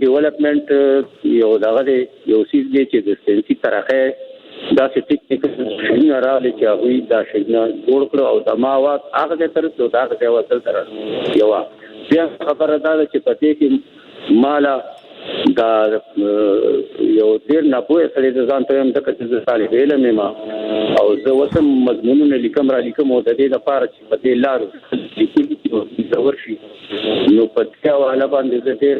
ډیولپمنٹ یو دغه یو سیس دی چې د ساينسي طرحه دا ټیکنیکل شنه راغلي چې هغه دا شنه جوړ کړو او د ماوات هغه تر څو دا د وصل تر یو بیا خبره ده چې پدې کې مالا دا یو ډیر نه پوهه سره د ځان ته هم د کتل طالب علم ما او زه وسم مضمونونه لیکم او د دې لپاره چې په دې لارو چې ورشي نو په تیا والا باندې د ډیر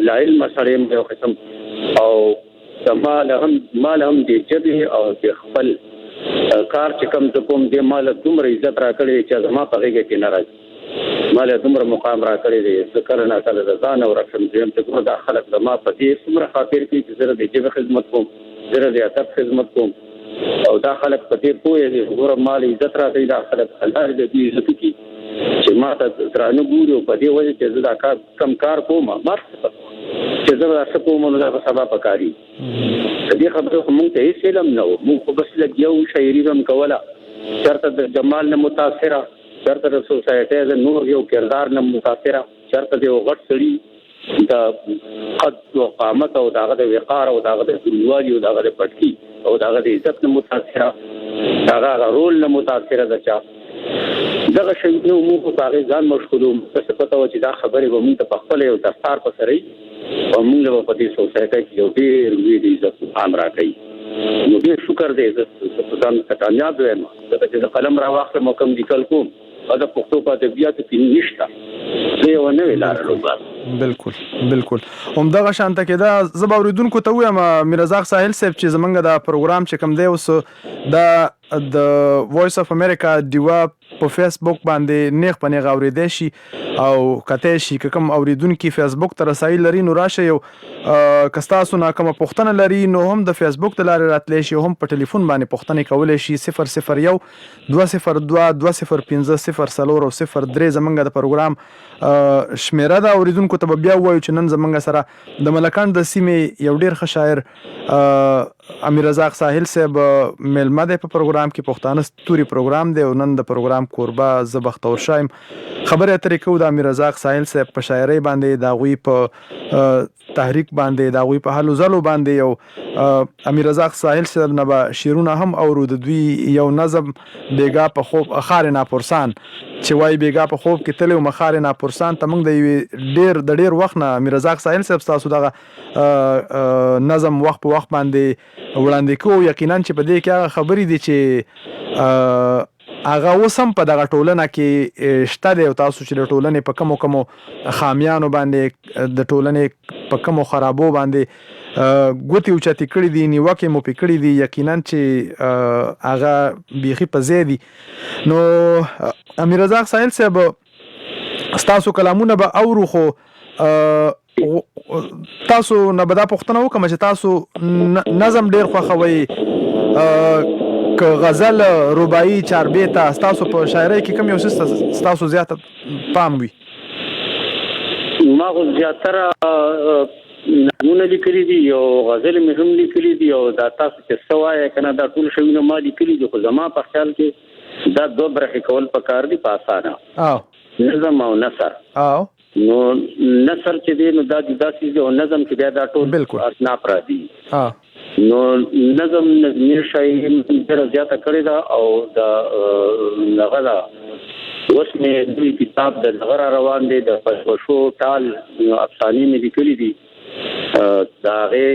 لایل مسلې یو قسم او مال هم دې چې او د خپل کار چې کوم د کوم د مال دومره عزت راکړي چې زما په غیږ کې ناراض مال دومره مقام راکړي دي ذکر نه کړل د ځان او رقم دې ته کوم د خلک د ما په دې څومره خاطر کې چې زره د جبه خدمت کوم زره د ادب خدمت کوم او دا خلک په دې پوهه دي ګور مال عزت راکړي دا خلک الله دې عزت کوي چې ما ته ترانه ګورو په دې وجه چې دا کم کار کوم ما چې زه تاسو کوم نو دا سبا پکاري دې خبره موږ ته هیڅ علم نه وو موږ بس لګیو شاعري هم کوله چرته د جمال نه متاثره چرته د سوسایټي د نور یو کردار نه متاثره چرته د غټ سړي د قد او قامت او دغه د وقار او دغه د دنیوالي او دغه د پټکی او دغه د عزت نه متاثره دغه رول نه متاثره ده چې دغه شی نو موږ په هغه ځان مشغولو څه پته و چې دا خبره به موږ ته خپل یو دفتر په سره او موږ په دې سوسایټي کې یو ډیر لوی عزت عام راکړي نو ډیر شکر دې زه ځان ته کامیاب یم چې د قلم راواخلم او کوم لیکل کوم دا پښتو په ادبیات کې نشته زه ونه ویلارلو بالکل همدغه شانته کې دا زه به اوریدونکو ته وایم میرزاق ساحل صاحب چې زمونږ د پروګرام چې کوم دی اوس دا د وایس اف امریکا دیوا په فیسبوک باندې نیغ په نیغ اوریدای شي او کته شي کوم اوریدونکو فیسبوک ته رسایل لري نو راشه یو کستاسو نا کوم پښتنه لري نو هم د فیسبوک ته لاري راتلی شي هم په ټلیفون باندې پښتنه کولای شي 001 202 205 0 او 03 زمونږ د پروګرام شمیره دا اوریدونکو ته بیا وایو چې نن زمونږ سره د ملکان د سیمې یو ډیر ښه شاعر امیر رزاق ساحل صاحب ملمه ده په پروګرام کې پښتانه ستوري پروګرام دی او نن د پروګرام کوربه زبختور شایم خبره اترې کو د امیر رزاق ساحل صاحب په شاعرۍ باندې دا غوي په تحریک باندې دا غوي په حلو زلو باندې یو امیر رزاق ساحل صاحب نه به شیرونه هم اورو د دوی یو نظم بیګا په خوب اخار نه پرسان چې وای بیګا په خوب کې تلو مخار نه پرسان ته موږ د ډیر وخت نه امیر رزاق ساحل صاحب تاسو دغه نظم وخت په وخت باندې وړاندې کو یقینا چې په دې کې خبرې دي چې هغه وسم په دغه ټولنه کې شته دی او تاسو چې د ټولنې په کومو خامیانو باندې د ټولنې په کومو خرابو باندې ګوتې اوچتې کړي دي نیوکې مو پې کړي دي یقینا چې هغه بیخي په ځای دي نو امیر رزاق ساحل صاحب ستاسو کلامونه به اورو خو تاسو نه به دا پوښتنه وکړم چې تاسو نظم ډیر خوښوئ که غزل رباعي چاربیته تاسو په شاعرۍ کې کوم یو څه تاسو زیاته پام وي ما خو زیاتره نمونه لیکلي دي او غزل مې هم لیکلي دي او دا تاسو چې څه وایئ که نه دا ټول شیونه ما لیکلي دي خو زما په خیال کې دا دوه برخې کول پکار دي په اسانه نظم او نثر نو نثر چې دی نو دا داسې دی او نظم کې بیا دا ټول اصناف راځي نو نظم نظمي شاعري ډېره زیاته کړې ده او د هغه دا اوس مې دوی کتاب د هغه روان دی د پښتو ټال افسانې مې لیکلي دي د هغې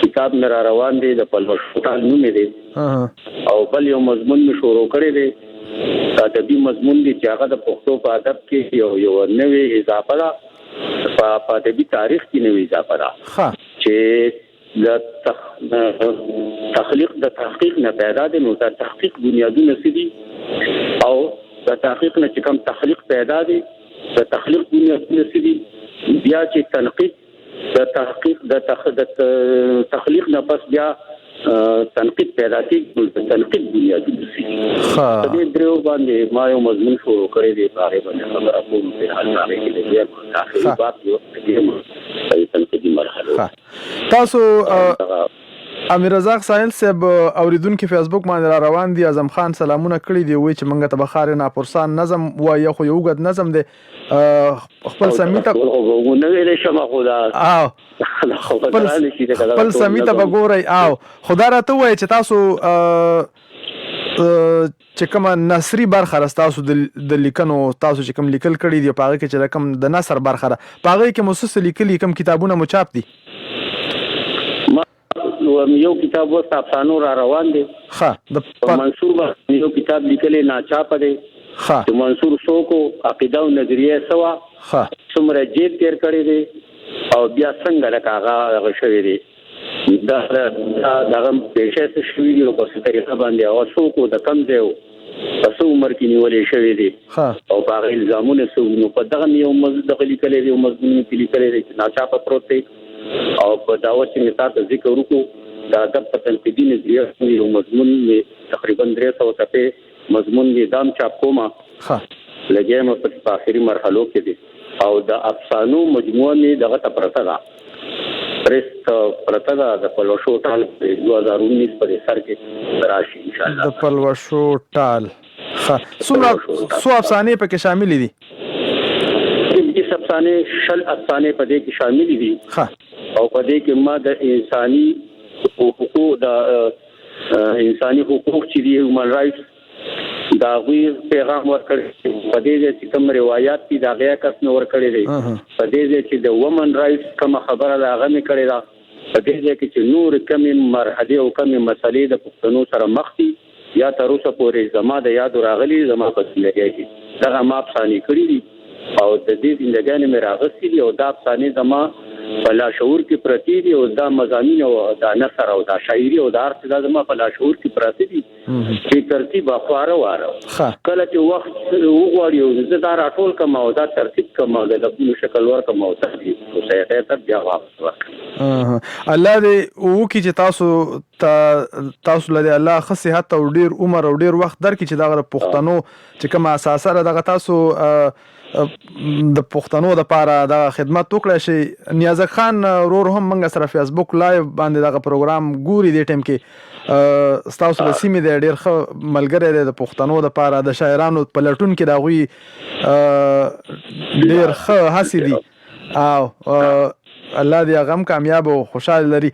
کتاب مې را روان دی د پښتو ټال نوم دی او بل یو مضمون مې شروع کړی دی ادبي مضمون دی چې هغه د پښتو په ادب کې یو نوې اضافه ده په ادبي تاریخ کې نوې اضافه ده چې د تخلیق د تحقیق نه پیدا دي نو د تحقیق بنیادونه څه دي او د تحقیق نه چې کوم تخلیق پیدا دي د تخلیق بنیادونه څه دي بیا چې تنقید د تحقیق د تخلیق نه پس بیا تنقید پیدا کیږي د تنقید بنیادونه څه دي د دې درو باندې ما یو مضمون شروع کړی دی په هغه باندې خبره کوم په حال باندې کې د تحقیقات یو تنقیدي مرحله تاسو امیر رزاق ساحل صاحب اوریدونکو فیسبوک باندې را روان دي. اعظم خان سلامونه کړي دي، وایي چې موږ ته بخار ناپرسان نظم وایي، خو یو وګد نظم دی. خپل سمیته نه ویلې شمه خدا خپل سمیته بګورئ. او خدا راته وایي چې تاسو چې کوم نثري برخه راستاسو د لیکنو تاسو چې کوم لیکل کړي دي په هغه کې چې کوم د نثر برخه ده په هغه کې مؤسس لیکلي کوم کتابونه مو چاپ دي؟ یو کتاب وسته افسانو را روان دي. ښه د منصور باندې یو کتاب لیکلې ناچاپ دی. ښه د منصور سوکو عقیده او نظریه سوا ښه څومره جیب تیر کړی دی او بیا څنګه لکه هغه شوی دی دا دغه پیښه شوی دی په څه طریقه باندې او سوکو د کم ځای په څو عمر کې نیولې شوی دی او هغه الزامونه سونو په دغه یو مزد لیکلې دی او مضمون کې لیکلې دی ناچاپ پروت دی او په داوت کې مثال ذکر وکړو دا د تنقیدی نظریه یو مضمون تقریبا 300 صفحې مضمون دی دام چاپ کوما لګیم په اخري مرحلو کې دي او د افسانو مجموعه می دغه تپرته ده پرست پرته ده د پلوشو ټال 2019 پر سر کې راشي ان شاء الله. د پلوشو ټال څو افسانې پکې شامل دي؟ دې افسانې شل افسانې په دې کې شامل دي او په دې کې ما د انساني حقوق د انساني حقوق چې دی هیومن رائټس دا غوي پیغام ورکړي په دې چې کوم روایت دي دا غیا کس نو ورکړي دي په دې چې د وومن رائټس کوم خبره دا غمه کړي دا په دې کې چې نور کوم مرحله او کوم مسلې د پښتنو سره مخ دي یا تر اوسه پورې زما د یاد راغلي زما په لګي دا ما افسانې کړې دي او د دې زندګانې مې راغستې دي او دا افسانې زما په لاشعور کې پرتی دي او دا مضامین او دا نثر او دا شاعري او دا ارت دا زما په لاشعور کې پراته دي چې ترتیب اخواره واره کله چې وخت وغواړي او زه دا راټول کوم او دا ترتیب کوم او د خپل شکل ورکوم او ته ته جواب ورکړم. الله دې وکړي چې تاسو لري الله خو صحت او ډیر عمر او ډیر وخت درکړي چې دا پښتنو چې کوم اساسره دغه تاسو د پښتنو د پاره د خدمت وکړی شي. نیاز خان رور هم موږ سره فیسبوک لایو باندې دغه پروګرام ګوري دی ټیم کې ستاسو د سیمې د ډیر ښه ملګری دی د پښتنو د پاره د شاعرانو په لټون کې دا غوي ډیر ښه هڅې دي او الله دې هغه کامیاب او خوشاله لري.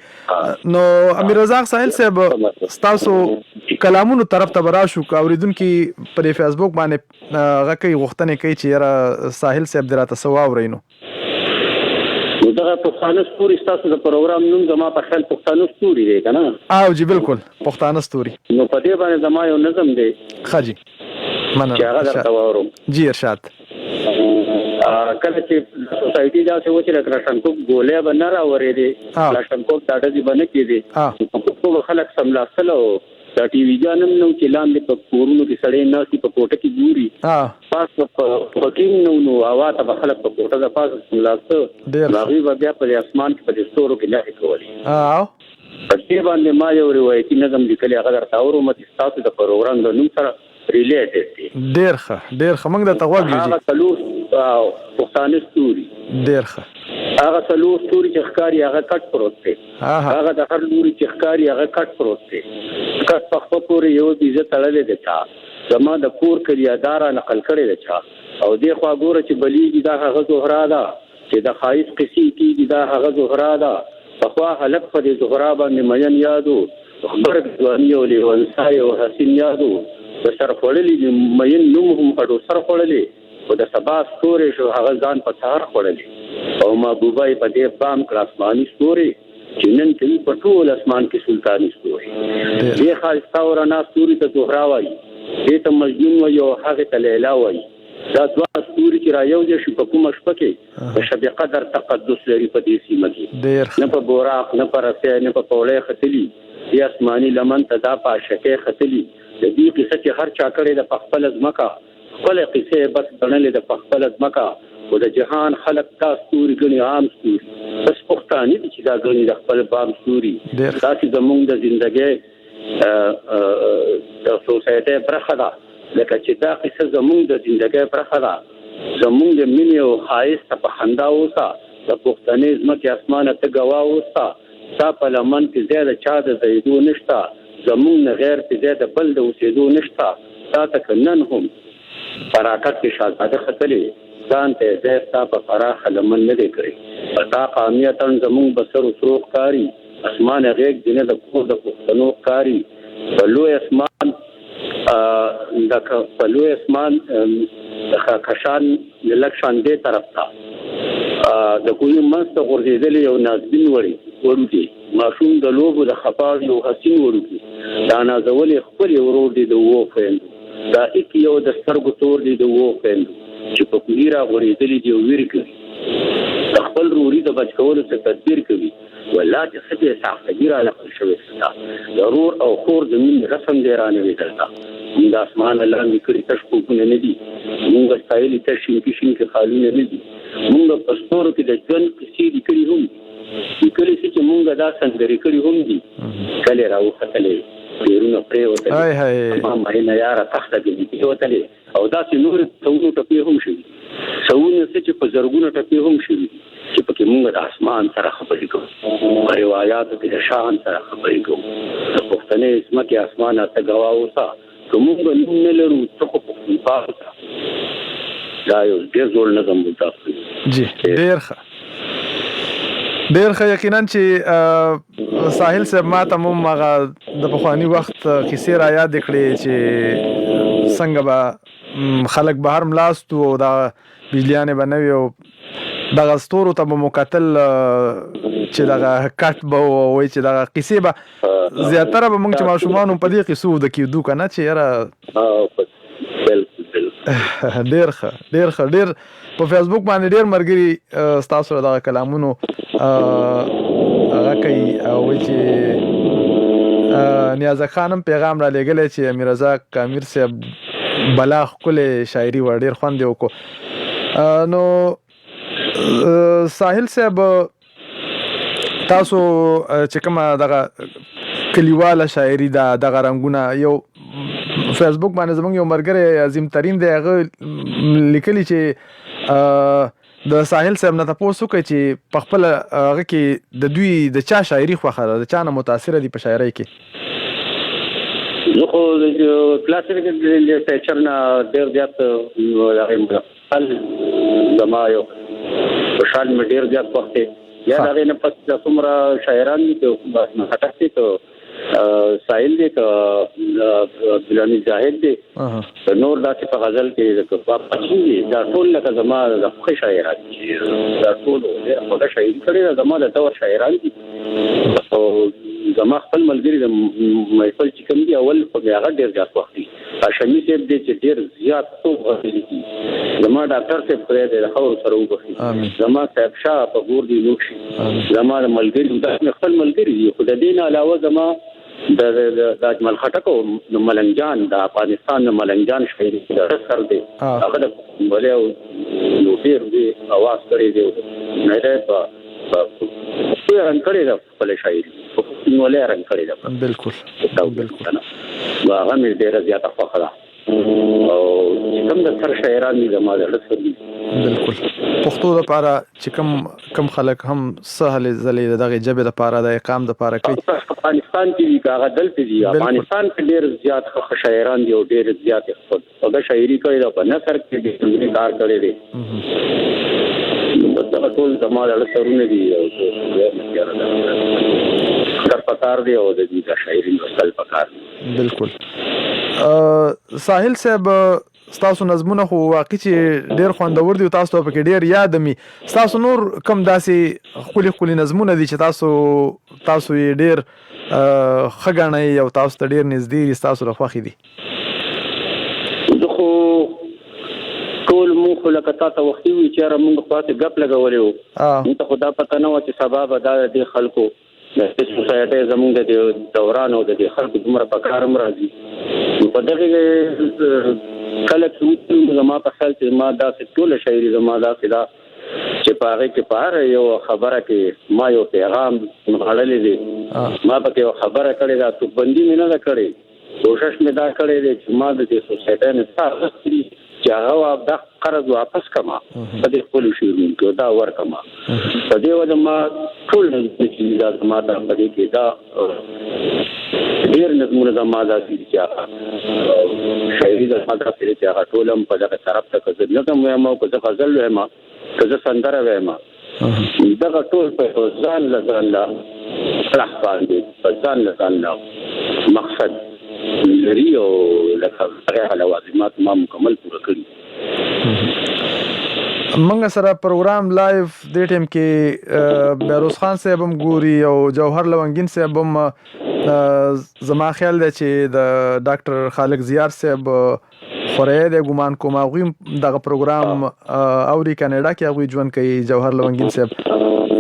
نو امیر رزاق ساحل صاحب ستاسو کلامونو طرف ته براشو اوریدونکو پر فیسبوک باندې غکې غوښتنې کوي چې را ساحل صاحب دراته سوا ورینو دغه پښتانه ستوري تاسو د پروګرام نوم زما په خیال پښتانه ستوري دی کنه؟ او جی بالکل پښتانه ستوري. نو په دې باندې زما یو نظم دی خاجي مننه چې هغه درته واورم. جی ارشاد. کله چې سوسایټي دا څه و چې راشنکوب ګولې به نه راورې دي راشنکوب دا د باندې کې دي ټول خلک سملاستل او دا ټي وي ګانم نو چې لاندې په کورونو کې سړې ناسي په کوټه کې ګوري پاس په پکې نو هوا ته خلک په کوټه د پاس سملاسته راغي بیا په اسمان کې په ستورو کې نه کوي په دې باندې ما یو روایتي نظم لیکلی هغه درته اورم چې تاسو د پروګرام د نوم سره ریلیټډ دي. ډیر ښه موږ د تغوږ یو هغه څلور پښتانه ستوري ډیر ښه هغه څلور ستوري چې ښکاری هغه کټ پروت دی هغه د هر لوري چې ښکاری هغه کټ پروت دی کټ په خپل پورې یو بیزه تړلې ده چا زما د کور کلیادار نقل کړي ده چا او دې خوا ګوره چې بلیږي دا هغه زهرا ده چې د خایس قصې کېږي دا هغه زهرا ده په خوا هلک په دې زهرا باندې مین یادو خبر ځواني او لیونسای او حسین یادو د سر خړلې مین نوم هم اډو سر خړلې او د سبا ستوري شو هغه ځان په سهار خړلې او محبوبای په دې بام کلاسماني ستوري چې نن کې په ټول اسمان کې سلطاني ستوري دې خالصتا ورنا ستوري ته زهرا وایي دې ته مجنون وایي او هغه ته لیلا وایي دا دوه ستوري چې را یو دي شو په کومه شپه کې په شب قدر تقدس لري په دې سیمه کې نه په بوراق نه په رسې نه په پوله ختلی دې اسماني لمن ته دا پاشکه ختلی د دې قصه چې هر چا کړي د خپل ځمکه خپل قصه بس بنلې د خپل ځمکه او د جهان خلق تاسو ستوري غني عام ستوري بس پښتانه دي چې دا غني د خپل بام ستوري دا چې زموږ د ژوندۍ د سوسایټي برخه ده لکه چې دا قصه زموږ د ژوندۍ برخه ده زموږ د مینې او خایست په خندا اوسه د پښتنې ځمکه اسمانه ته گواه اوسه تا په لمن کې زیاده چا د زیدو نشتا زمون نه غیر په زیاده بل د اوسېدو نشتا تا ته نن هم فراقت کې شاهزاده خطلې ځان ته زیاده په فراخ لمن نه دی کړی پتا قامیتن زمون بسر وسروق کاری اسمان غیږ دینه د کور د پښتنو کاری بلوی اسمان بلوی اسمان کشان لکشان دې طرف ته د کوی منځ غورځېدل یو نازبین ورودي ماشوم د لوبو د خپاړ یو حسین ورودي دا نازول خپل ورور دی د وو فیند دا یک یو د سترګو تور دی د وو فیند چې په کویرا غورځېدل دی ویر کوي خپل روري د بچولو څخه تدبیر کوي ولا چې څه سختګیره لکه شوی ستا ضرور او خور د من رسم دی رانه ویدلتا د اسمان الله میکري تشکونه نه دي موږ ستایلی تشین کې خالونه نه دي موږ په ستورو کې د ژوند کیسې لیکلي هم کله چې موږ دا څنګه لیکلي هم دي کله راوختلې پیرونه پرې وته ما مې نه یاره تخته کې وته او دا چې نور څونو ټپي هم شي څونو چې په زرګونو ټپي هم شي چې پکې موږ د اسمان سره خبرې کوو روایت کې د شان سره خبرې کوو د پښتنې اسمکه اسمان ته غوا اوسه کومه نه لرو څه په پاسه دا یو ډېر زول نظم وځي جی ډېر ښه یقینا چې ساحل صاحب ما ته هم هغه د پخواني وخت کیسې را یاد کړې چې څنګه به خلک بهر ملاستو او دا بجلیانې به نه وي او دغه ستورو ته به مو کتل چې دغه کټ به وایي چې دغه کیسې به زیاتره به موږ چې ماشومان په دې کیسو د کېدو که نه چې یاره ډېر ښه ډېر په فیسبوک باندې ډېر ملګري ستاسو دغه کلامونو هغه کوي او وایي چې نیازک خان هم پیغام را لېږلی چې امیررضا امیر صاحب بلا ښکلې شاعري وه ډېر خوند یې وکړو نو ساحل صاحب تاسو چې کومه دغه کلیواله شاعري دغه رنګونه یو فیسبوک باندې زموږ یو ملګری عظیم ترین دی هغه لیکلي چې د ساحل صاحب نه تاسو کوي چې په خپل هغه کې د دوی د چا شاعري خوښه ده د چا نه متاثر دي په شاعرۍ کې زه خو کلاسیک لیټریچر نه ډېر زیات هغه خپل زما یو خوشحال مې ډېر زیات وخت یا هغه نه پس د څومره شاعران دي بس نه هټکسي ته ساحل دی ته بلانی زاهد دی نور داسې په غزل کې د پاپچین دي دا ټول لکه زما د خوښ شاعران دي دا ټول د شاعري کړي زما د دور شاعران دي او زما خپل ملګری د محفل چې کوم دی اول په هغه ډېر زیات وخت دي شمی صاحب دې چې ډېر زیات څو غوښتي دي زما ډاکټر صاحب پرې د خور سره وګورئ زما صاحب شاه په ګور دی لوکشي زما ملګری د خپل ملګری دی خو د دین علاوه زما د اجمل خټک او ملنګجان د افغانستان د ملنګجان شاعري د سر دی هغه د ولې نو ډېر دی اواز کړی دی نه ده په رنګ کړی دا خپل شاعري نو ولې رنګ کړی دا بالکل هغه مې ډېر زیاته خوښه ده او کوم د سر شاعران دي زما د لسر دي بالکل پښتو لپاره چې کوم خلک هم سهل زلې دغه جبه لپاره د اقام لپاره کوي افغانستان کې هغه دلته دي افغانستان کې ډېر زیات ښه شاعران دي او ډېر زیات خپل شاعري کوي دا په نثر کې ډېر کار کړی دی دا ټول زما د لسرونه دي او دا پکار دی او د دې شاعري نسل پکار دی بالکل ساحل صاحب ستاسو نظمونه خو واقعي چې ډېر خوندور دي او تاسو په کې ډېر یاد مي تاسو نور کم داسې خولي نظمونه دي چې تاسو یې ډېر خګنۍ او تاسو ته ډېر نږدې دي تاسو راخوخي دي خو ټول مونږ لکه تاسو وختي وی چې موږ خاطر غپ لګولې وو نو ته خدا پته نه و چې سبب دا د خلکو د سوسایټي زمونږ د دوران او د خلکو عمر په کارم راځي په دغه کله چې زما په خیال چې ما دا ټول شاعري زما دا کدا چې پاره کې پاره یو خبره کې ما یو پیغام غړلې دي ما په یو خبره کړې دا تو بندي نه دا کړې کوشش مې دا کړې دي چې ما د سوسایټي نه ستاره چې هغه د قرض واپس کما په دې خپل شیرون کې دا ور کما په دې وجه ما ټول چې دا ماده په دې کې دا ډېر نظمونه د ماده چې شاعري د ماده په دې کې هغه ټولم په دغه طرف ته کزه نظم وایم او کزه غزل وایم کزه سندره وایم دا ټول په ځان له صلاح باندې په ځان له مقصد لري او لکه هغه لوازمات ما مکمل پوره کړی. منګ سره پروګرام لایو د ټیم کې بیروز خان صاحب هم ګوري او جوهر لونګین صاحب هم زما خیال دی چې د ډاکټر خالق زیار صاحب خورې د ګمان کوم هغه دغه پروګرام اوري کاناډا کې هغه ژوند کوي. جوهر لونګین صاحب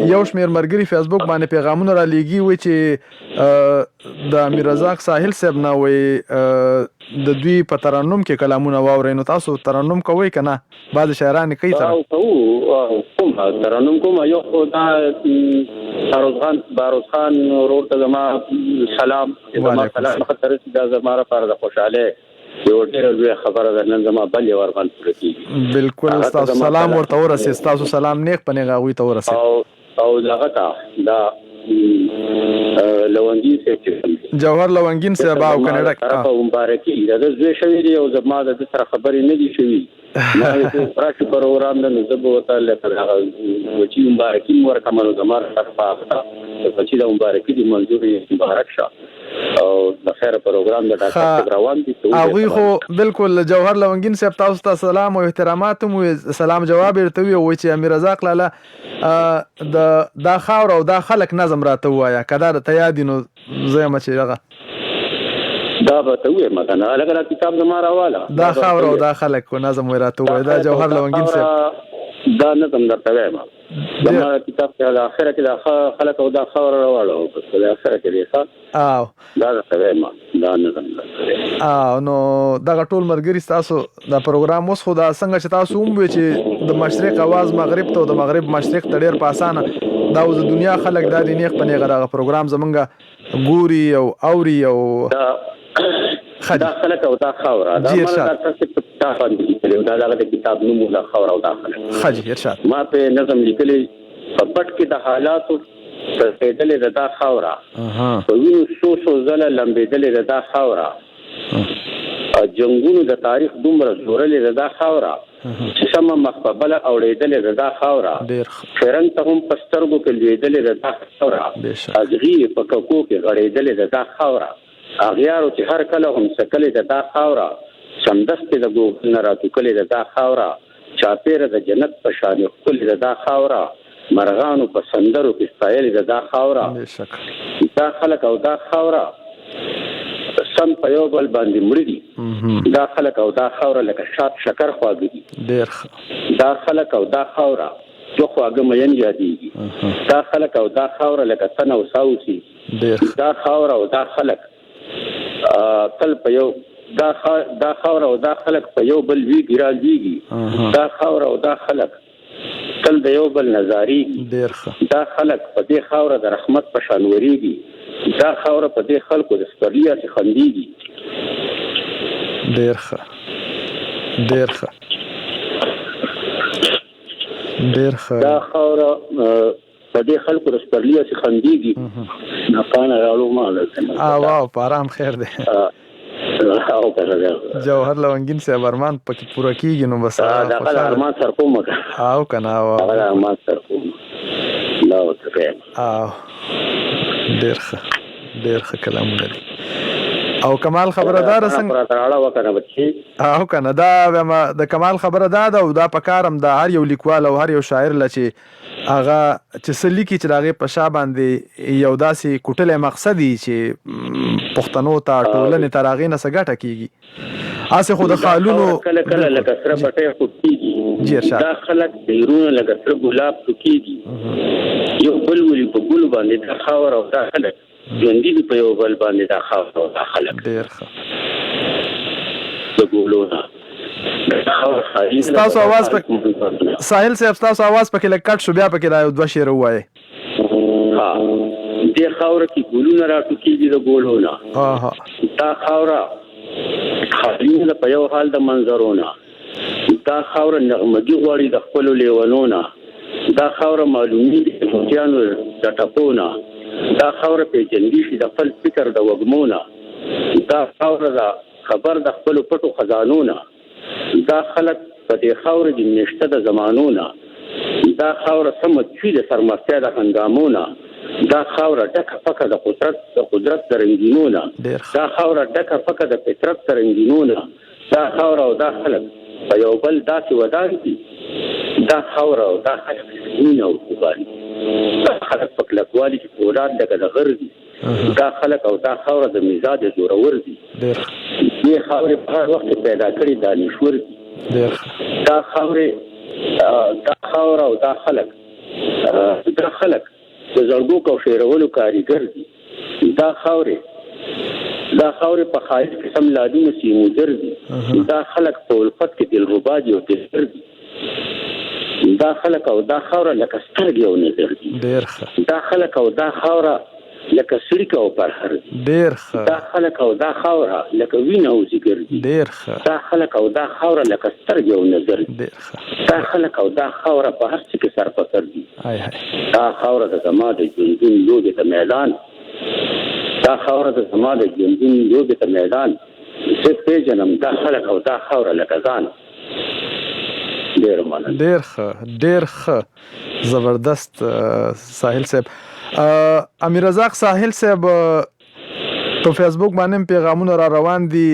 یو شمیر مرګري فیسبوک باندې پیغامونه را لېږي وي چې د امیر رزاق ساحل صاحب نه وي د دوی په ترنم کې کلامونه واوري. نو تاسو ترنم کوئ کنه؟ بعض شاعران کوي کوم ترنم کوم یو خدا باروز خان ورور ته زما سلام خطر دا زما لپاره د خوشاله یو ډېر لوی خبره ده. نن زما بل یو ورغان پوره کیږي. بالکل تاسو سلام ورته ورسې. تاسو سلام نیک پنه غوي ته ورسې او دغه دا لونګین صاحب جوهر لونګین صاحب او کاناډا په مبارکي د زوی شوی دی او زما د سره خبرې نه دي شوی. ما یو پراش پروګرام نه زبو وته لکه هغه وچی مبارکي ورکمنو زما سره پاخته چې د مبارکي دی منظوري مبارک شه او د خیر پروګرام د ډاکټر روان دي. هغه خو بالکل جوهر لونګین صاحب تاسو ته سلام او احترامات مو سلام جواب ورته وي چې امیر رزاق لاله دا خاور او دا خلک نظم راته وایا کدا ته یاد نو زه ما چې هغه دا به ته وې مګنه لګره کتاب زما راواله دا خاور او دا خلک کو نظم ورته وای. دا جوهر لونګین صاحب دا نظم درته وایم زما کتاب کې د اخره کې د خلک او دا خاور راواله او په اخره کې دی او دا درته وایم دا نظم نو دا ټول مرګري تاسو دا پروګرام اوس خو دا څنګه چې تاسو هم وی چې د مشرق आवाज مغرب ته او د مغرب مشرق ته ډیر په اسانه دا د دنیا خلک د نیک پنه غره پروګرام زمونږه ګوري او اوري او دا خلک او دا خاور دا مرګ تاسو په تاسو باندې دا د کتاب نوم دا خاور او دا خلک خاجي ارشاد ما په نظم لیکلي په پټ کې د حالاتو تسهیدلې دا خاورا په وینو سو زله لمبېدلې دا خاورا جنگونو د تاریخ دومره زورلې دا خاورا چې سم مخبله اوړېدلې دا خاورا فرن ته هم پسترګو کې لیدلې دا خاورا ازغي په کوکو کې غړېدلې دا خاورا اغیارو چې هر کله هم سکلې دا خاورا سمدست د ګوګل نه راتکلې دا خاورا چاپېره د جنت په شان خپل دا خاورا مرغانو په سندرو کې ستایل دا خاورا دا خلک او دا خاورا سم په یو بل باندې مړ دي. دا خلک او دا خاورا لکه شات شکر خواږه دي. دا خلک او دا خاورا جو خواږه مېن یادېږي. دا خلک او دا خاورا لکه تن او ساوسي. دا خاورا او دا خلک تل په یو دا خاورا او دا خلک په یو بل وی ګرالېږي. دا خاورا او دا خلک تل د یو بل نظاری. دا خلک په دې خاوره د رحمت په شان وریږي. دا خاوره په دې خلکو د ستړیا څخه خندېږي. ډېر ښه دا خاوره په دې خلکو د ستړیا څخه خندېږي. نه پانه راړو مال واو پارام خیر دی. جوهر لونګین صاحب ارمان پکې پوره کیږي نو بس دا ارمان سر کوم او کنه او ارمان سر کوم لا وتره او ډېر ښه کلام لري او کمال خبردار څنګه راړه وکنه بچي او کنه دا د کمال خبره ده او دا پکارم د هر یو لیکوال او هر یو شاعر لچې هغه چې سلیکي چې هغه په شا باندې یو داسې کوټله مقصدی چې پښتنو ته ټولنه تراغې نه سګټه کیږي. اسه خو د خالونو کله لکه سره پټه کوټیږي. دا خلک بیرونه لکه سره ګلاب کوټیږي. یو بل ولي په ګل باندې دا خاور او دا خلک ژوندۍ په یو بل باندې دا خاور او دا خلک ډېر ښه د ګولونه تاسو आवाज په ساحل صاحب تاسو आवाज پکې لکټ شو بیا پکې دا یو دوه شعر وایي. دې خاور کې ګولونه راټوکېږي د ګولونه. دا خاوره خالونه په یو حال د منظرونه. دا خاوره نغمګي غواړي د خپل لیوانونه. دا خاوره معلومي د موټیانو د ټپونه، دا خاوره پیژندګي شي د خپل فکر د وګمونه، دا خاوره د خبر د خپل پټو خزانونه، دا خلک په دې خاوره کې نشته د زمانونه، دا خاوره سمچوي د سرمستیا د هنګامونه، دا خاوره ډکه پکه د قدرت د رنګینونه، دا خاوره ډکه پکه د فطرت د رنګینونه، دا خاوره او دا خلک په یو بل داسې ودان دي، دا خاوره او دا خلک مینه او قرباني، دا خلک په کلکوالي کې فولاد لکه د غر دي، دا خلک او دا خاوره د مزاج زورور دي، دې خاورې په هر وخت پیدا کړي دانشور دي، دا خاوره او دا خلک د زړګو او شعرولو کاریګر دي، دا خاورې په خالص قسم لادونه سیمودر دي، دا خلک په الفت کې دلربا دي او دلبر دي، دا خلک او دا خاوره لکه سترګې او نظر دي، دا خلک او دا خاوره لکه سړیکه او پرهر دي، دا خلک او دا خاوره لکه وینه او ځیګر دي، دا خلک او دا خاوره لکه سترګې او نظر دي، دا خلک او دا خاوره په هر څه کې سرفسر دي، دا خاوره د زما د ژوندون لوبې ته میدان، دا خاوره د زما د ژوندون لوبې ته میدان، زه پیژنم دا خلک او دا خاوره لکه ځان. ډېر ښه زبردست ساحل صاحب. امیر رزاق ساحل صاحب په فیسبوک باندې پیغامونه را روان دي.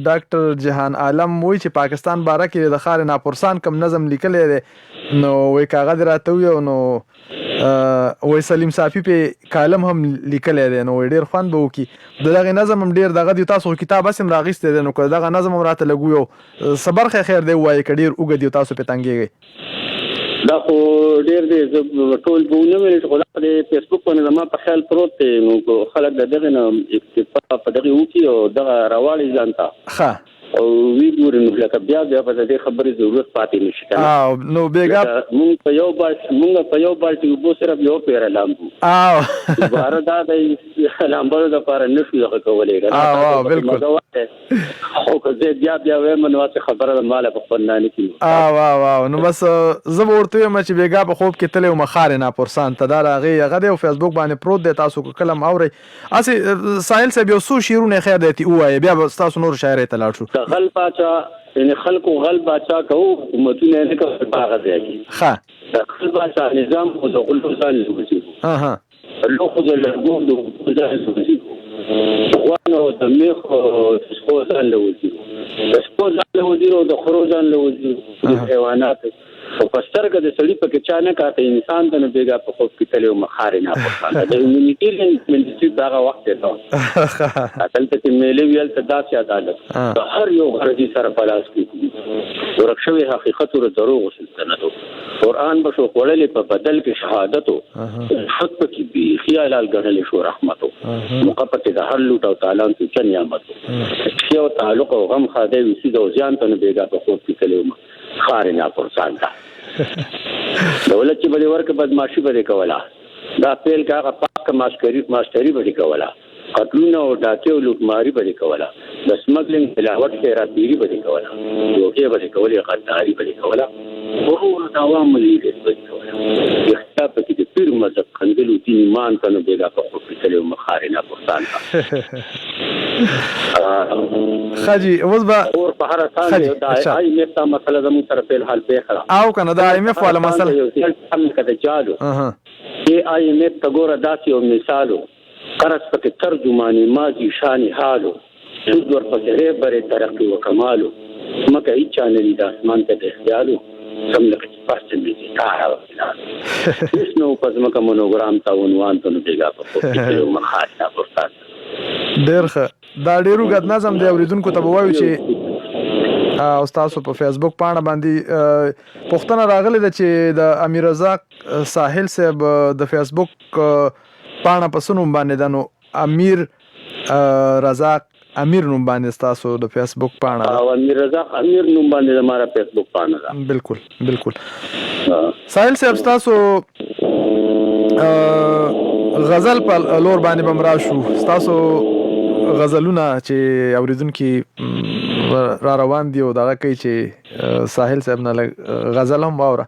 ډاکټر جهان عالم وایي چې پاکستان باره کې د خار ناپرسان کم نظم لیکلی دی، نو وایي کاغذ راته ویو، نو وایي سلیم صافي په کالم هم لیکلی دی، نو وایي ډېر خوند به وکړي. د دغې نظم هم ډېر دغه دی، تاسو کتاب هسې هم راغیستی دی، نو که دغه نظم هم راته لږ ویو څه برخه خیر دی ووایي، که ډېر اوږد دی تاسو پرې تنګېږئ. دا خو ډېر دی، زه ټول به ونه ویل، خو دا د فیسبوک باندې زما په خیال پروت دی، نو خلک د دغې نه اکتفا په دغې وکړي او دغه راواړي ځان ته او وی ګوري، نو لکه بیا په دې خبرې ضرورت پاتې نشي کنه. نو بیګا مونږ په یو بالټي اوبو صرف یو پیره لامبو بار دا د لامبو لپاره نشو دغه کولای کنه. بالکل خو که زه بیا وایم نو څه خبره ماله په فنانه کې نو بس زه ورته یم چې بیګا په خوب کې تلې او مخار نه پرسان ته دا راغی هغه د فیسبوک باندې پروت دی، تاسو کلم اوري اسی ساحل صاحب یو څو شیرونه خیر دی وایي، بیا تاسو نور شاعر ته لاړ شو. غل باچا یعنی خلکو غل باچا کوو، حکومتونه نه کوي باغ ځای د غل باچا نظام او د غلو ځان لوځي لو خو د لګو د ځان لوځي خوانو د میخ سپو ځان لوځي، د سپو ځان لوځي او د خرو ځان لوځي، د حیوانات او پسترګه د سړی په کې چا نه کاته انسان ته نه بیګا په خوب کې تلو مخار نه پوښتنه د ایمونیټي دغه وخت ته اصل ته میلې ویل ته داسې عدالت هر یو غرضی سره پلاس کې ورکشوي حقیقت او دروغ سلطنت قرآن بشو وړلې په بدل کې شهادت او حق کې بي خیال الګړل شو رحمت مقبت د هر لوټ او تعالی ته نعمت یو تعلق او غم خاده وسی د ځان ته نه بیګا په خوب کې تلو خارنا پرسان دا دولت چې بده ورکه بدمعشي بده کولا، دا پیل کا پاک ماسټری بده کولا، قتلونه او ډاکې او لوټماري بده کولا، د سمګلینګ تلاوت کې راتيري بده کولا، یوګي بده کولا، قداري بده کولا، ورور دوام لري بده کولا، اختلاف کې د پیر مذهب خندلو دین ایمان کنه بیګا په خپل مخارنا پرسان خاجي اوس با اور په هر ثاني دا آی متا مسله زمو تر په حال په خلا او کنه دا ایم اف ولا مسله هم کده چالو ای آی متا ګور داسي او مثالو قرص په ترجمانی ماضی شان حالو څو ور په هره بره ترقی او کمالو مکه هیڅ نه لید اسمان ته د خیالو سم لکه پاسته دي کار او هیڅ نو پزما کوم مونوګرام تا عنوان ته نه دیګه په خپل مخاطب پرتاس ډېر ښه دا ډېرو غد نظم دی اوریدونکو ته وایو چې استاد په فیسبوک پاڼه باندې پښتنه راغلی ده چې د امیر رزاق ساحل صاحب د فیسبوک پاڼه په سنوم باندې ده، نو امیر رزاق امیر نوم باندې تاسو د فیسبوک پاڼه او امیر رزاق امیر نوم باندې زموږ فیسبوک پاڼه ده. بالکل ساحل صاحب تاسو غزل په لور باندې بمرا شو، تاسو غزلونه چې اوریدونکو را روان دي او دغه کوي چې ساحل صاحب نه غزل هم واوره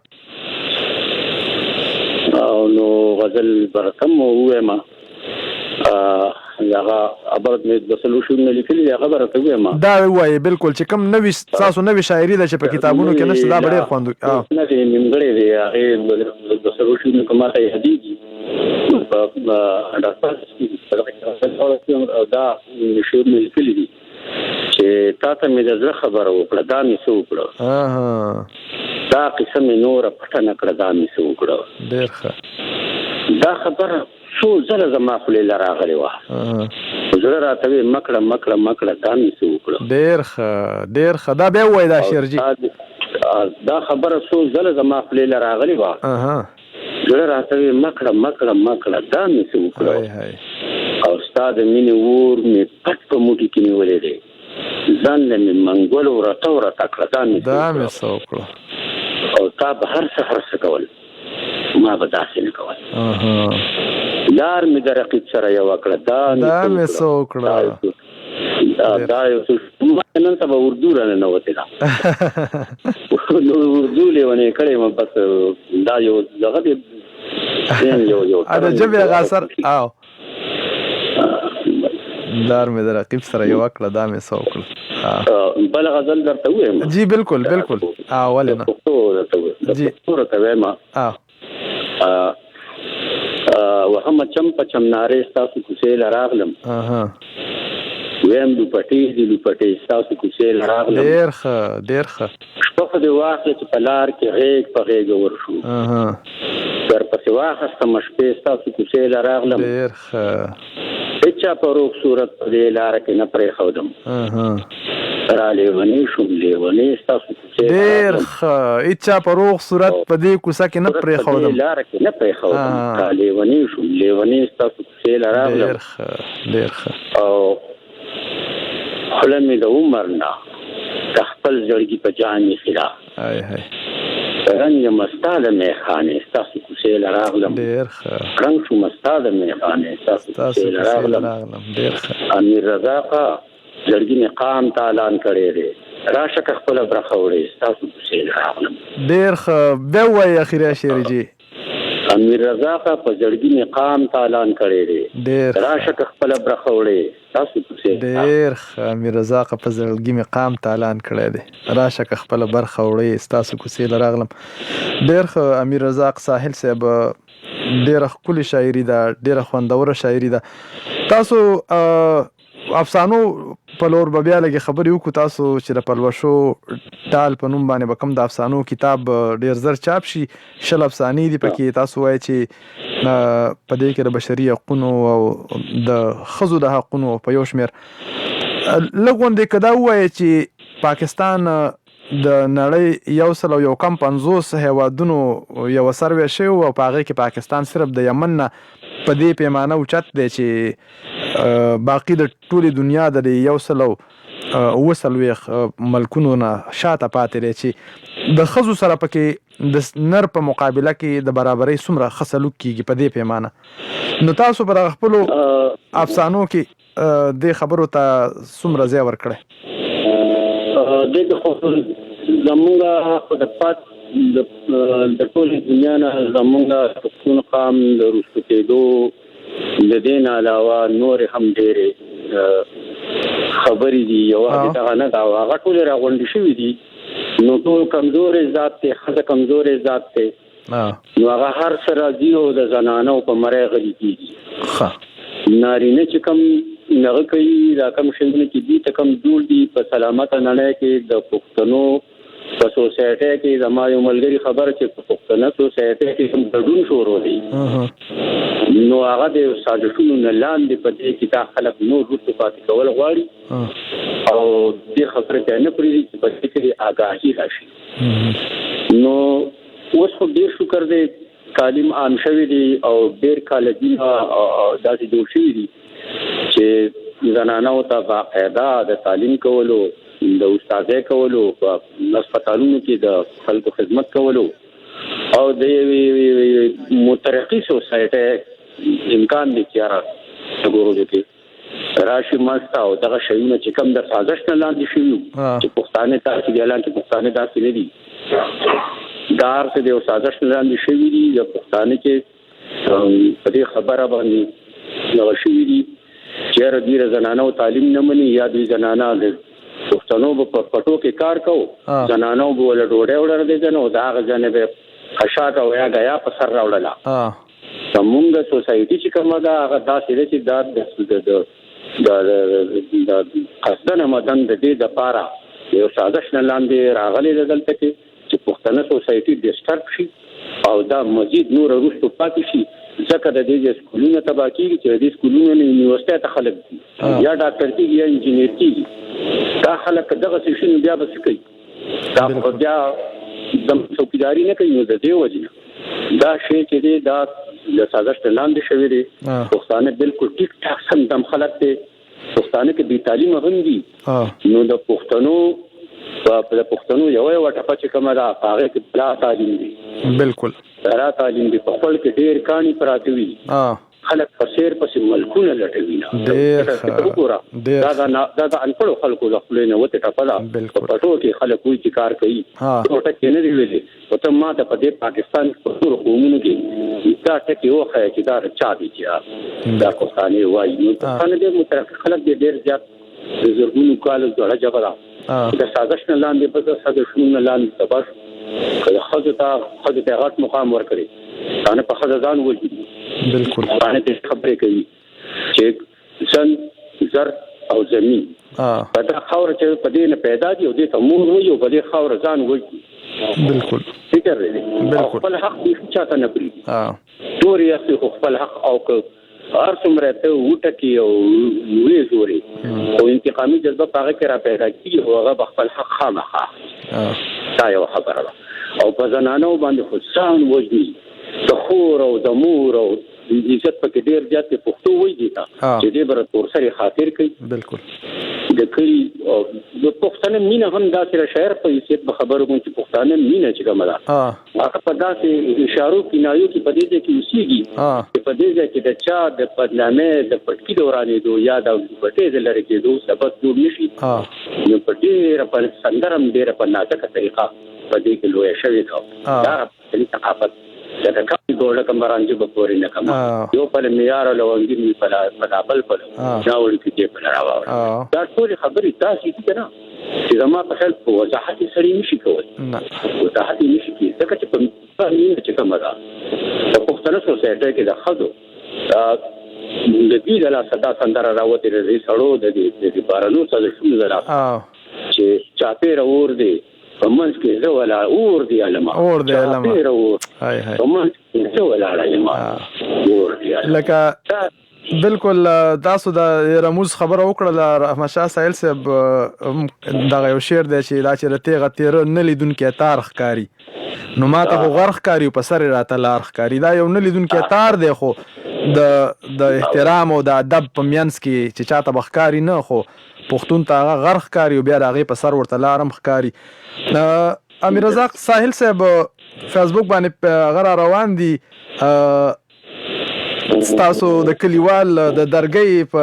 او نو غزل برکم وایم هغه ابرد مې د سولوشن لیکلي هغه برته وایم دا وایي بالکل چې کوم نوې تاسو نوې شاعري ده چې په کتابونو کې نشته دا ډېر خوند نه دی نیمګړی دی هغه د سولوشن کومه ته هدیږي دا شعر مې لیکلي دي چې تاسو مې د زړه خبره وکړه دا مې څه وکړه دا قسم نور پټنه کړه دا مې څه وکړه ډېر ښه دا خبره څو ځله زما خولې له راغلې وه زړه راته وی مکړه دا مې څه وکړه ډېر ښه دا بیا ووایي دا شعر جي دا خبره څو ځله زما خولې له راغلې وه زړه راته وی مکړه دا مې څه وکړه او ستا د مینې اور مې پټ په موټي کې نیولې دی ځان له مې منګول ورته کړه دا مې څه وکړه او تا به هر څه کول ما به داسې نه کول یار مې د رقیب سره یو کړه دا مې څه وکړه دا یو څه نن سبا اردو را نه وته دا نو اردو لیونه کړې ما بس دا یو دغه دی یو دا جبه غاصر او دار مې د رقیب سره یو کړه دا مې څه وکړه بل غزل درته وایم جی بالکل ولې نه جی ورته وایم وهم چم پچم ناره تاسو کوڅې لراغلم ویم لوپټې تاسو کوڅې لراغلم ډېر ښه شپه د واخه چې پلار کې غېږ په غېږ ورشو در پسې واخه مشپې تاسو کوڅې لراغلم ډېر ښه اچا په روغ صورت په دې لار کې نه پرې خودم را لیونی شوم لیونی تاسو کوڅې ډېر ښه اچا په روغ صورت په دې کوڅه کې نه پرې خودم لار کې نه پرې خودم را لیونی شوم لیونی تاسو کوڅې لراغلم ډېر ښه او خلمې د عمر نه د خپل زړګي په جان می خلا رنګ مستاده میخانه تاسو کوڅې لراغلم ډېر ښه رنګ شو مستاده میخانه تاسو کوڅې لراغلم ډېر ښه امیر رضا کا زړګي مقام تعالی کړي دي راشه خپل برخه وړي تاسو کوڅې لراغلم ډېر ښه به وایي اخیری شعر جی امیر رضا کا په زړګي مقام تعالی کړي دي راشه خپل برخه وړي تاسو کوڅې ډېر ښه امیر رضا کا په زړګي مقام تعالی کړي دي راشه خپل برخه وړي تاسو کوڅې لراغلم ډېر ښه امیر رضا ساحل صاحب ډېره ښکلې شاعري ده ډېره خوندوره شاعري ده تاسو افسانو په لور به بیا لږې خبرې وکړو تاسو چې د پلوشو ټال په نوم باندې به کوم د افسانو کتاب ډېر زر چاپ شي 10 افسانې دي پکې تاسو وایي چې په دې کې د بشري حقونو او د ښځو د حقونو په یو شمېر لږ غوندې که دا ووایي چې پاکستان د نړۍ 150 هیوادونو یو سروې شوی او په هغې کې پاکستان صرف د یمن نه په دې پیمانه اوچت دی چې باقي د ټولې دنیا د 140 ملکونو نه شاته پاتې دی چې د ښځو سره پکې د نر په مقابله کې د برابرۍ څومره ښه سلوک کیږي په دې پیمانه نو تاسو په دغه خپلو افسانو کې دې خبرو ته څومره ځای ورکړی زمونږه د پات د ټولې دنیا نه زمونږه پښتون قام د رسو کېدو د دین علاوه نور هم ډېرې خبرې دي یو هغه نه دا هغه ټول راغونډې شوې دي نو ټول کمزورې ذات ته خزه کمزورې ذات ته نو هغه هر سره دی او د زنانو په مړې غلي کیږي نارینه چې کم نغه کوي دا کم شنه کې دي ته کم جوړ دي په سلامت نه کې د پښتنو په سوسایټي کې زما یو ملګری خبر چې په پښتنه سوسایټي کې کوم ډډون شروع دي نو هغه د سازشونو نه لاندې په دې کې دا خلک نو رسو پاتې کول غواړي او دې خبره ته نه پریږي چې په دې کې آگاهي راشي نو اوس خو ډیر شکر دې تعلیم عام شوی دی او ډیر کالجونه داسې جوړ شوي دي چې زنانو ته باقاعده د تعلیم کولو د استادۍ کولو په هسپتالونو کې د خلکو خدمت کولو او د مترقي سوسایټي امکان دي چې وګورو چې راشي مستا او دغه شیونه چې کم د سازش نه لاندې شي چې پښتانه تاسو د اعلان کې پښتانه داسې نه دي دار څه د سازش نه لاندې شي دي د پښتانه کې په دې خبره باندې نو شوې دي چې ډیر زنانو تعلیم نه مني یا د زنانو د پښتنو په پټو کې کار کوو زنانو به ول ډوډۍ وړل دي نو دا غزنه به خشاک او یا غیا په سر راوړل زمونږ سوسایټي چې کومه دا هغه داسې چې دا قصدنه مدن د دې د پاره یو سازش نه لاندې راغلي دلته چې پښتنه سوسایټي ډیسټرب شي او دا مزید نور وروسته پاتې شي ځکه د دې سکولونو تبا کیږي چې د سکولونو نه یونیورسيټي ته خلک یا ډاکټر کیږي یا انجینیر کیږي دا خلک دغه څه بیا بس کوي دا بیا د څوکیداری نه کوي نو د دې وجه دا شی چې دی دا د سازش لاندې شوی دی پښتانه بالکل ټیک ټاک سم دم خلک دي پښتانه کې بي تعلیم هم دي نو د پښتنو یو وټه چې کومه دا هغه کې بلا تعلیم دي بالکل بلا تعلیم دي په خپل کې ډیر کاني پراته وي خلک په سیر پسې ملکونه لټوي نه دا انپړو خلکو د خپل نه وته ټپلا په پټو کې خلک کوئی چې کار کوي ټوټه کې نه دی ویلي او ته ماته په دې پاکستان په ټول قومونو کې دا ټکی وخه چې دا چا دي چې دا کوستاني وایي نو څنګه دې مترک خلک دې ډیر زیات زرګونو کال زړه جګړه د سازش نه لاندې په سازش نه لاندې تباش کله خځه ته غټ مقام ورکړي ځان په خځه ځان وځي بالکل باندې ته خبرې کوي چې ځن زر او زمين په دا خاور چې په دې نه پیدا دي او دې ته مور وي او په دې خاور ځان وځي بالکل فکر لري خپل حق دې چاته نه پری توري اصلي خپل حق او هر څومره ته وټکی او وې زوري او انتقامي جذبه هغه کې را پیدا کیږي او هغه خپل حق خامخا دا یو خبره ده او په زنانو باندې خصان وځي د خور او د مور او عزت پکې ډیر زیات پښتو وایي دي چې دې بر تور سره خاطر کوي بالکل د کلی د پښتنه مینه هم داسې شاعر په حیثیت خبرو کوم چې پښتنه مینه چې کومه ده هغه په داسې اشارو کینایو کې په دې کې اوسېږي چې په دې کې د چا د بدنامۍ د پټکی دورانې دوه یا د پټې د لری کې دوه سبب جوړ نشي نو په دې په سندرم ډیر په نازکه طریقه په دې کې لوی شوی دا د ثقافت دا کوم ډول کمرانجي په پورې نه کوم یو په معیار لوندې په بل په ناول کې په راوړل دا ټول خبرې تاسو دې نه چې زما په خپل په وضاحت سره نشي کولای وضاحت نشي کېږي ځکه چې په مين چې کومه ده په پښتنو سوسایټي کې د خځو د دې له صدا سندره راوته لري سړو د دې بارانو څخه شوم زرا چې چاپه اور دی ومنځ کې زه ولا اور دی علما هاي ومنځ کې زه ولا علما اور دی لکه بالکل تاسو د رموز خبره وکړه رحمت شاه سایل صاحب دغه یو شعر دی چې دا چې رتیغه تیر نه لیدونکو تار ښکاری نو ماته خو غرخ کاری په سر راته لار ښکاری دا یو نه لیدونکو تار دی خو د احترام او د ادب په مینس کې چې چاته بخکاری نه خو پښتون ته هغه غرخ کاری او بیا هغه په سر ورته لارم ښکاری امیر رزاق ساحل صاحب فیسبوک باندې غره روان دي ستاسو د کلیوال د درګۍ په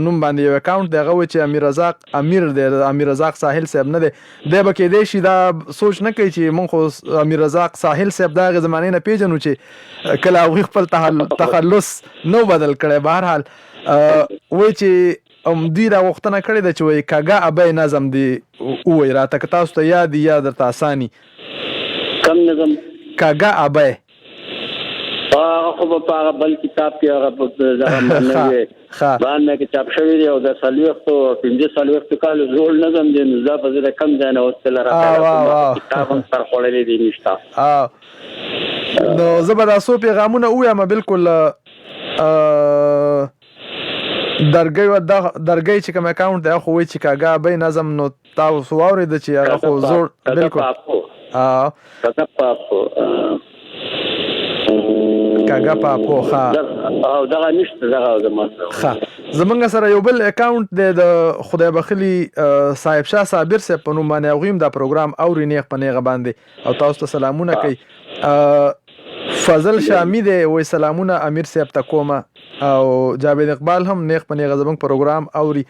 نوم باندې یو اکاونټ دی هغه چې امیر رزاق امیر دی امیر رزاق ساحل صاحب نه دی د به کې دی شي دا سوچ نه کوي چې مونږ خو امیر رزاق ساحل صاحب دا غ زمانه نه پیژنو چې کله هغه خپل تخلص نو بدل کړي بهرحال وای چې دوی را وختنه کړی د چې وای کاګه ابای نظم دی وای راته که تاسو ته یاد درته اساني کم نظم کاګه ابای خو په بل کتاب کې هغه ځان نه باندې کې چاپ شوی دی او د سالوختو 15 سالوختو کال زول نظم دی نو دا په ځای کم ځای نه وستل راځي کتاب هم سر خړلې دی نشته نو زبرداستو پیغامونه وایم بالکل درګۍ چې کوم اکاونټ دی خو وای چې کاګه به نظم نو تاسو واورید چې هغه خو زوړ بالکل کاګه پاپو ښه او دغه نشته دغه زموږ ښه زمونږ سره یو بل اکاونټ دی د خدای بخلي صاحب شاه صابر صاحب په نوم باندې هغوی هم دا پروګرام اوري نیغ په نیغه باندې او تاسو ته سلامونه کوي فضل شامی دی وای سلامونه امیر صاحب ته کومه او جاوید اقبال هم نیغ په نیغه زمونږ پروګرام اوري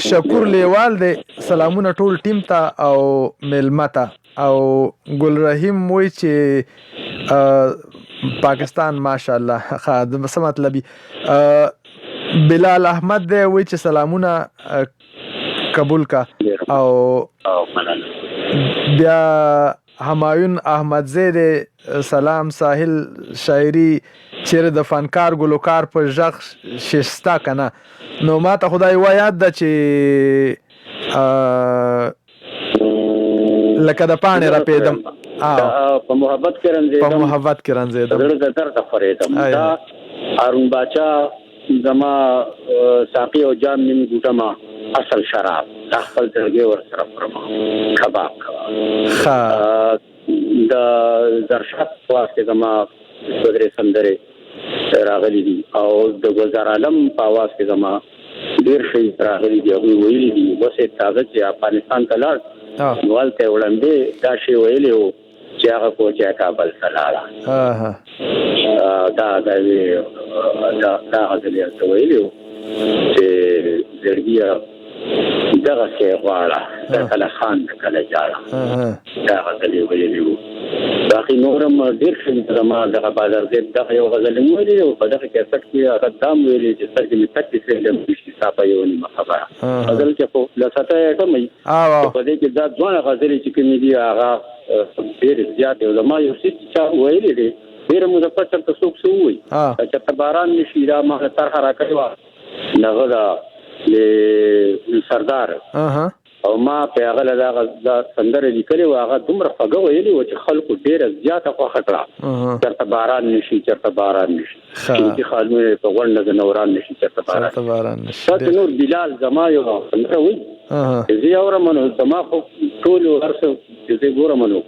شکور لیوال دی سلامونه ټول ټیم ته او میلمه ته او ګل رحیم وای چې پاکستان ماشاءالله ښه د څه مطلبي بلال احمد دی وایي چې سلامونه قبول کا او بیا همایون احمدزی دی سلام ساحل شاعري چیرې د فنکار ګلوکار په غږ شستا کنه نو ما ته خدای یاد ده چې لکه د پاڼې راپېدم په محبت کې رنځېدم زړه د درد خورېدم دا هارون باچا زما ساقي او جام نیم ګوټه ما اصل شراب دا خپل درګې ورسره فرما کباب د درشت واسطه زما بدر سندره راغلي دي او د گزار عالم په आवाज کې زما ډیر شي راغلي دي او ویلي دي وسه تازه چې افغانستان ته لاړ نوالته وړاندې دا شی ویلي او چې هغه کوچا کابل سلاله دا غزلې ته ویلي چې زړګیا دغه څه غواړه د کله خان د کله جاړه دا غزلې ویلي باقي نورم ډیر څه زما دغه بازار دې دغه یو غزلې ویلي او په دغه کې څه کې هغه دام ویلي چې څه کې تکي څه د مشي صاحب یو نیمه خبره غزل کې په لساته کومي په دې کې دا ځوان غزلې چې کومې دي هغه ډیر زیات او زما یو څه چې ویلي دي ډیر مزفر ته څوک وي چې باران نشي دا ما تر حرکت وا نغدا له سردار او ما په هغه دا سندره لیکلې و هغه دومره خوږه ویلې و چې خلکو ډیره زیاته خوښه کړه چرته باران نشي چې خالونه په غونډه د نوران نشي چرته باران نشي نور بلال زما یو سندره وي زه اورمنو زما خو ټول ورسو چې ګورمنو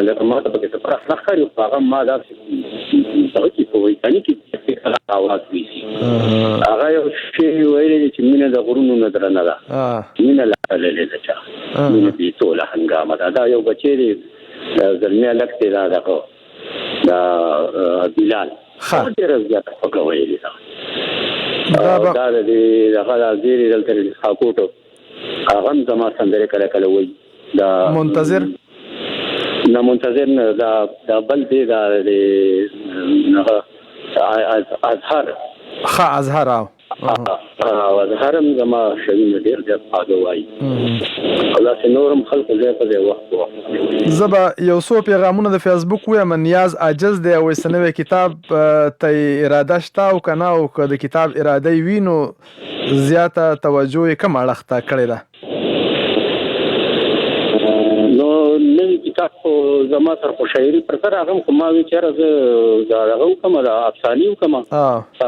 لکه ما ته پکې څه راخري او هغه ما دا چې په وایي کې आवाज ویسي هغه یو شی ویلي چې مینه د غرونو نه درنه ده مینه لالې ده چا مینه دې ټول هنګامه دا یو بچی دی زلمه لکته دا بلال ډېر زیات خوږه ویلي دا دې هغه زیری دلته حقوقو هغه زما سندره کله وایي دا منتظر دا بل دی دا ازهر ازهرم زما شوی ډیر د پاده وای الله سينورم خلق زه په وخت زبا یو څو پیغامونه د فیسبوک وایم نیاز عاجز دی او سنوي کتاب ته اراده شته او کنه او د کتاب اراده وینو زیاته توجه کوم اړخته کړی ده نو نوی کتاب زما سره په شاعري پر سره هغه کوم ما وچاره زه دا هغه کوم دا افسانې کوم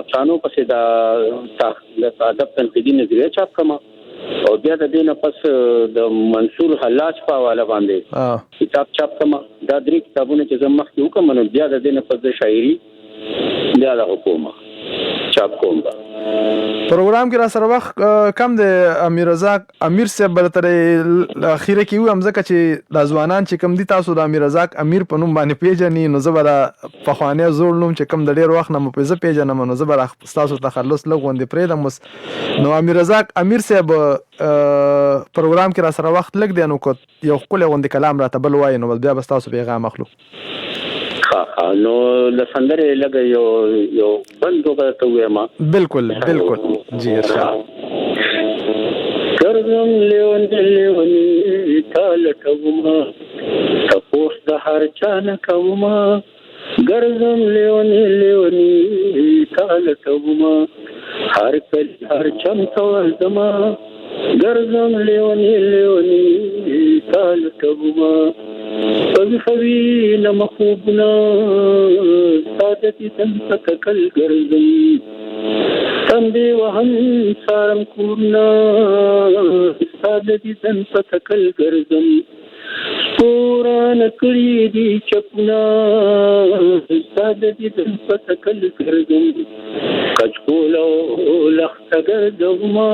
افسانو پسې دا ادب تنقیدي نظریه چاپ کوم او بیا د دې نه پس د منصور حلاج په حواله باندې کتاب چاپ کوم دا درې کتابونه چې زما مخکې وکم نو بیا د دې نه پس د شاعري بیا د حکومت چاپ کوم پروګرام کې را سره وخت کم دی امیر رزاق امیر صاحب بل تر اخیره کې و هم ځکه چې د ځوانان چې کم دي تاسو د امیر رزاق امیر په نوم باندې پیژنې نو زبر په خوانې زوړ نوم چې کم د ډیر وخت نه مو په پیژنم نو زبر تاسو تخلص لغوندې پرېدم نو امیر رزاق امیر صاحب پروګرام کې را سره وخت لګ دی نو کو یو خپل غوندې کلام راته بل وای نو بیا بس تاسو پیغام اخلو نو لسندره لګ یو بندو ته وېما بالکل جی ارشاد ګرځم لیونی تال کوما تپوس د هر چا نه کوما ګرځم لیونی تال کوما هر کله هر چم تول دما ګرځم لیونی تال کوما خوی نمخوبنا سادتی تنفککل گرزم تنبی وهم سارم کورنا سادتی تنفککل گرزم سپوران کری دی چپنا سادتی تنفککل گرزم کچکولو لخت گردوما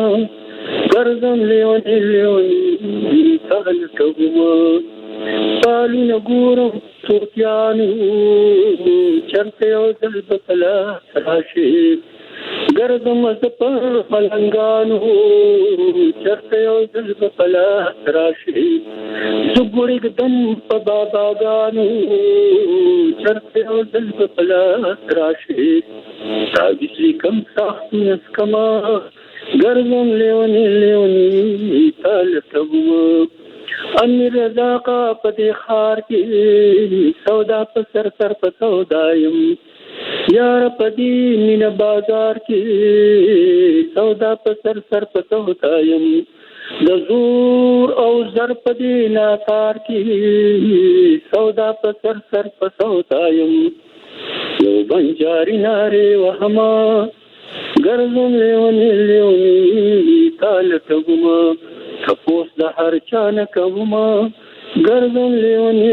گرزم لیونی سهل کبوما پالونه ګورم توتیانو چرته یو ځل بکلا راشي ګرځم زه په ملنګانو چرته یو ځل په پلاس راشي زه ګورېږدم په باباګانو چرته یو ځل په پلاس راشي تعویض لیکم ساختونه سکما ګرځم لیونی تا لټوم امیر رضاقا په دې ښار کې سودا په سر په سودا یم یار په دې مینه بازار کې سودا په سر په سودا یم د زور او زر په دې ناکار کې سودا په سر په سودا یم یو بنجاري نارې وهما ګرځم لیونی تا لټوم تپوس د هر چا نه کومه ګرځم لیونی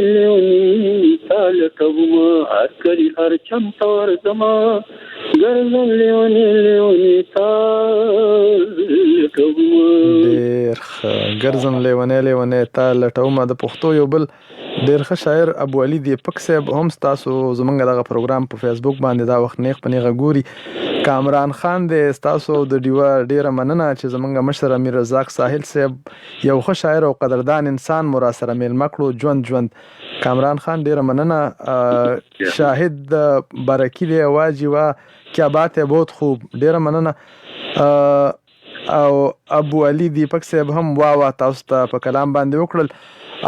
تا لټوم هر کلی هر چم ته ورځمه ګرځم لیونی تا لټوم ډېر ښه ګرځم لیونی تا لټوم د پښتو یو بل ډېر ښه شاعر ابو علي دیپک صاحب هم ستاسو زمونږ دغه پروګرام په فیسبوک باندې دا وخت نیغ په نیغه ګوري. کامران خان دی ستاسو د ډیوه ډیره مننه چې زمونږ مشر امیر رزاق ساحل صاحب یو ښه شاعر او قدردان انسان مو را سره میلمه کړو ژوند کامران خان ډیره مننه. شاهد برکی دی واجی وا کیا بات ہے بہت خوب ډیره مننه. او ابو علي دیپک صاحب هم وا تاسو ته په کلام باندې وکړل.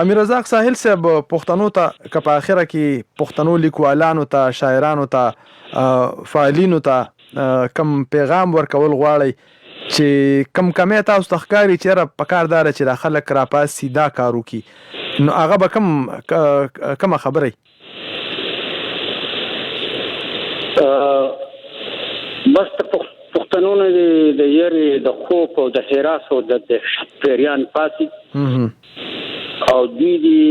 امیر رزاق ساحل صاحب پښتنو ته که په اخره کې پښتنو لیکوالانو ته شاعرانو ته فاعلینو ته کم پیغام ورکول غواړي چې کم کمې تاسو ته ښکاري چې یاره پکار داره چې دا خلک راپاسي دا کار وکړي نو هغه به کومه خبره بس پښتنو نه د یاري د خوف او د حراس او د پیریان پاسي او دوی دی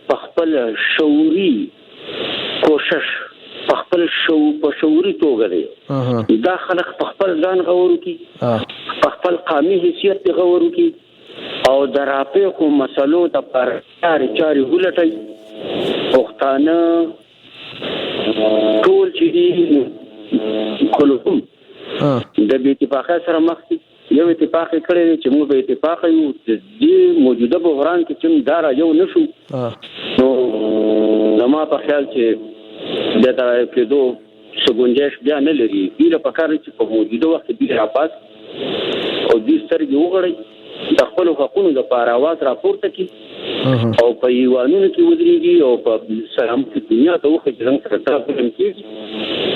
په خپل شعوري کوشش په خپل شعوري توګه دی دا خلک په خپل ځان غور کی په خپل قومي حیثیت غور کی او دراپې کو مسلو ته پر چاري ولټي پښتانه ټول چې دی کولم د بي اتفاقه سره مخ یو اتفاق کړی چې موږ به اتفاق یو د موجوده بحران کې چې دارا یو نشو نو زما په خیال چې د دا کېدو سګونجش بیا نه لري بیره په کار چې په موجوده وخت کې بیره راپاس او دې سترګې وغړي د خپل حقوقو د لپاره आवाज راپورته کړي او په ایوانونو کې ودرېږي او په سلامت دنیا ته وخت څنګه سره تاسو هم کېږي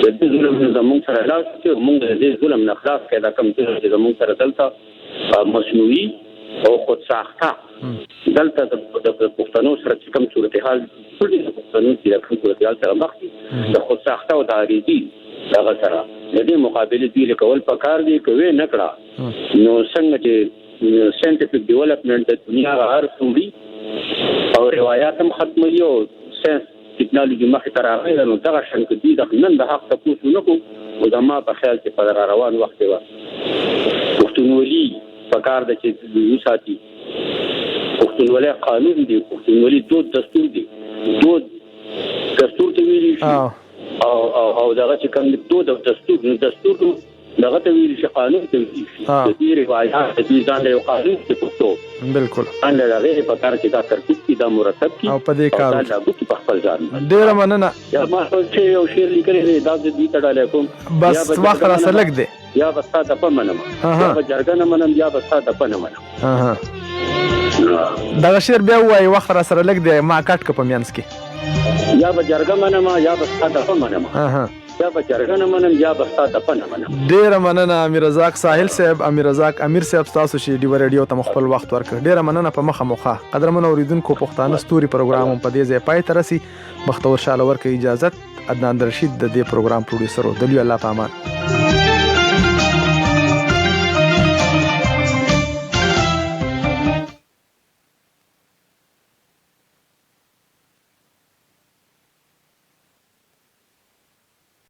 د دې ظلم زموږ سره لاس کې موږ د دې ظلم نه خلاص کړه دا کوم چې زموږ سره دلته مصنوعي او خود ساخته دلته د پښتنو سره کوم صورتحال ټول د پښتنو د صورتحال سره مخ دي د خود ساخته او د عریضي دغه سره د دې مقابله دی کول پکار دی کوي نکړه نو څنګه چې ساينټیفیک ډیولپمنٹ د دنیا هر څومره او روایت هم ختمي او ساينس ټیکنالوژي مخه تر هغه نو دغه شنک دي د نن د حق تاسو نه کو او د ما په خیال چې په روان وخت و پښتونولي پکار د چې یو ساتي پښتونولي قانون دی پښتونولي دود دستور دی دود دستور ته ویلي او دغه چې کوم دود او دستور دغه ته ویل شي قانون ته ویل شي د دې روایت د دې ځان له قانون څخه پښتو بالکل ان دغه په کار کې دا ترتیب کې دا مرتب کې او په دې کار دا د خپل ځان ډیر مننه یا ما څه یو شعر لیکلی دی دا د دې تړاله کوم بس وخت را سره لګ دی یا بستا د پمنم یا بجرګنه منم یا بستا د پنم دا شعر بیا وای وخت را سره لګ دی ما کټ ک پمینس کې یا بجرګه منم یا بستا د پمنم یا بچرګنه منم یا بستا د پنه منم ډیر مننه امیر رزاق ساحل صاحب امیر رزاق امیر صاحب تاسو چې دی ریډیو ته خپل وخت ورکړ ډیر مننه په مخه قدرمن اوریدونکو پښتانه ستوري پروګرام په دې ځای پای ترسي بختور شاله ورکړي اجازه عدنان رشید د دې پروګرام پروډوسر او دلی الله پامان